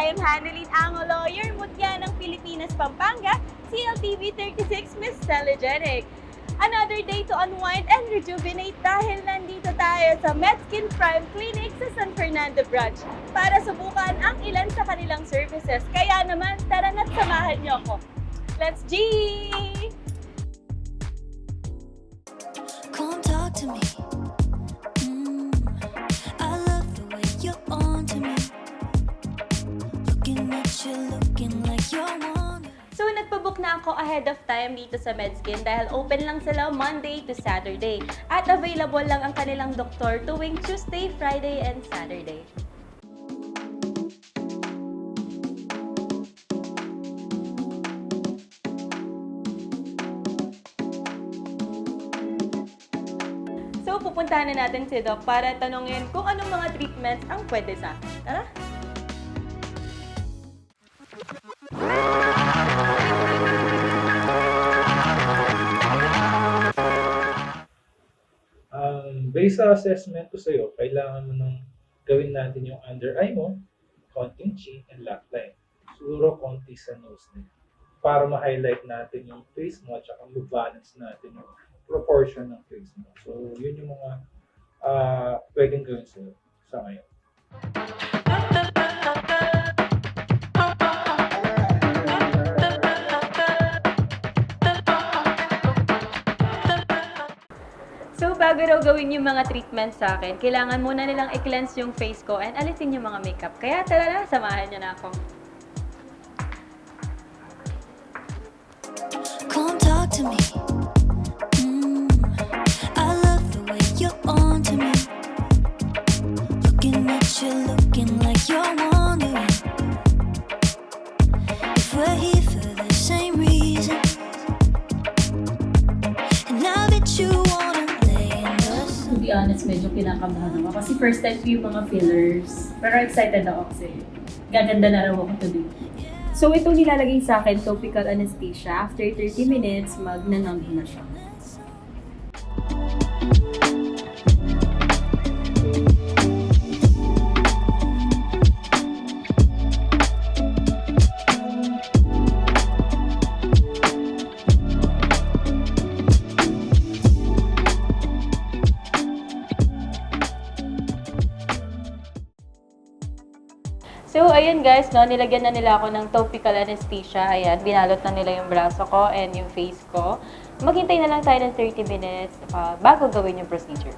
I am Hannielyn Angulo, your Mutya ng Pilipinas Pampanga CLTV36 Ms. Telegenic. Another day to unwind and rejuvenate dahil nandito tayo sa MedSkin Prime Clinic sa San Fernando Branch para subukan ang ilan sa kanilang services. Kaya naman, tara na't samahan niyo ako. Let's G! Come talk to me. I love the way you're on to me. Looking at you, looking like you're wanting. So, nagpabook na ako ahead of time dito sa MedSkin dahil open lang sila Monday to Saturday. At available lang ang kanilang doktor tuwing Tuesday, Friday, and Saturday. So, pupuntahan na natin si Doc para tanungin kung anong mga treatments ang pwede sa akin. Tara! Based sa assessment ko sa'yo, kailangan mo nang gawin natin yung under eye mo, konting chin, and laugh line. Siguro konti sa nose din. Para ma-highlight natin yung face mo at saka ma-balance natin yung proportion ng face mo. So, yun yung mga pwedeng gawin sa'yo sa ngayon. So, bago raw gawin yung mga treatment sa akin, kailangan muna nilang i-cleanse yung face ko and alisin yung mga makeup. Kaya tara na, samahan niyo na ako. Come talk to me. I love the way you're on to me. Looking at you, looking like you're wondering if we're here for the same reason. And now that you wanna lay in the sun. To be honest, medyo kinakabahan ako kasi first time ko yung mga fillers. Pero excited ako kasi gaganda na raw ako today. So ito nilalagay sa akin, topical anesthesia. After 30 minutes, magnanumb na siya. So, ayun guys, no, nilagyan na nila ako ng topical anesthesia. Ayan, binalot na nila yung braso ko and yung face ko. Maghintay na lang tayo ng 30 minutes bago gawin yung procedure.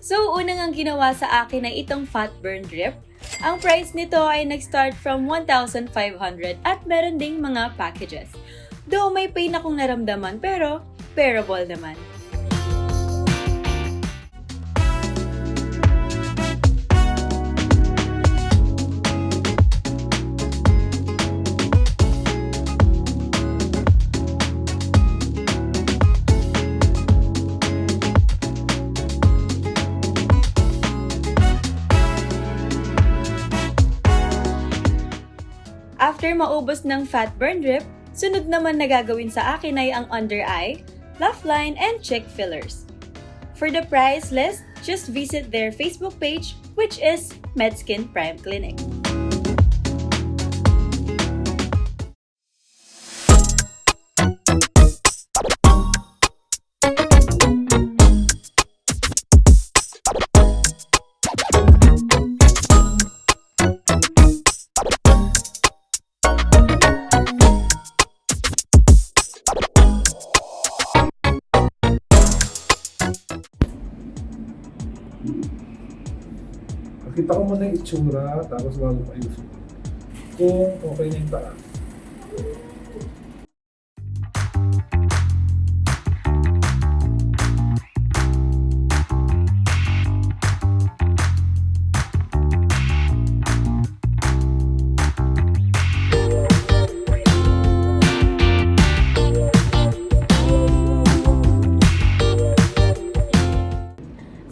So, unang ang ginawa sa akin ay itong fat burn drip. Ang price nito ay nag-start from 1,500 at meron ding mga packages. Though may pain akong naramdaman pero bearable naman. After maubos ng fat burn drip, sunod naman na gagawin sa akin ay ang under eye, laugh line, and cheek fillers. For the price list, just visit their Facebook page, which is MedSkin Prime Clinic. Kita ko muna yung itsura, tapos bago pa ayusin. Kung okay na yung paa.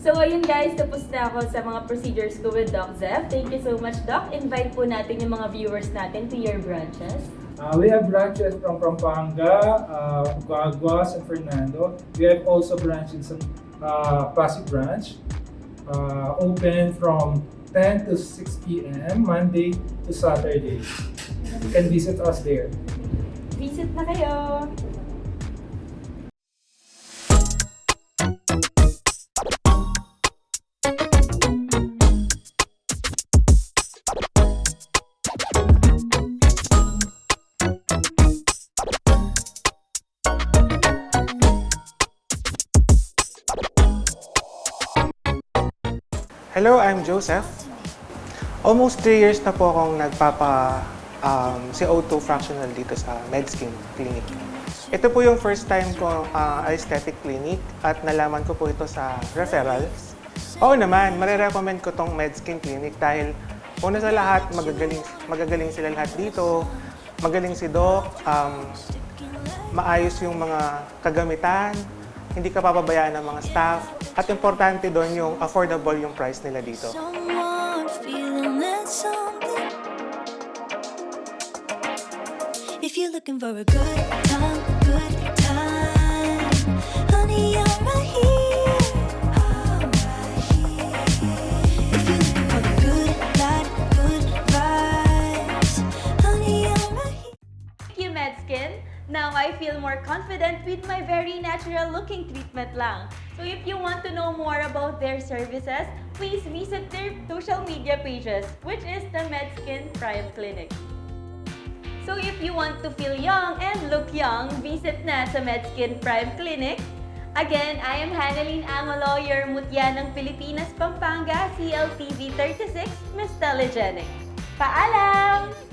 So, ayun guys, tapos na ako sa mga procedures ko with Doc Zev. Thank you so much, Doc. Invite po natin yung mga viewers natin to your branches. We have branches from Pampanga, Guagua, San Fernando. We have also branches in Pasig branch, open from 10 to 6 p.m. Monday to Saturday. You can visit us there. Visit na kayo! Hello, I'm Joseph. Almost 3 years na po akong CO2 fractional dito sa MedSkin Clinic. Ito po yung first time ko aesthetic clinic at nalaman ko po ito sa referrals. Oo naman, marirecommend ko tong MedSkin Clinic dahil una sa lahat, magagaling sila lahat dito. Magaling si Doc, maayos yung mga kagamitan, hindi ka papabayaan ng mga staff. At importante doon yung affordable yung price nila dito. Someone feeling that something. If you're looking for a good time, honey, I'm right here. I'm right here. If you're looking for the good life, good vibes, honey, I'm right here. Thank you, MedSkin. Now I feel more confident with my very natural looking treatment lang. So if you want to know more about their services, please visit their social media pages, which is the MedSkin Prime Clinic. So if you want to feel young and look young, visit na sa MedSkin Prime Clinic. Again, I am Hannielyn Angulo, your Mutya ng Pilipinas Pampanga CLTV36 Ms. Telegenic. Paalam!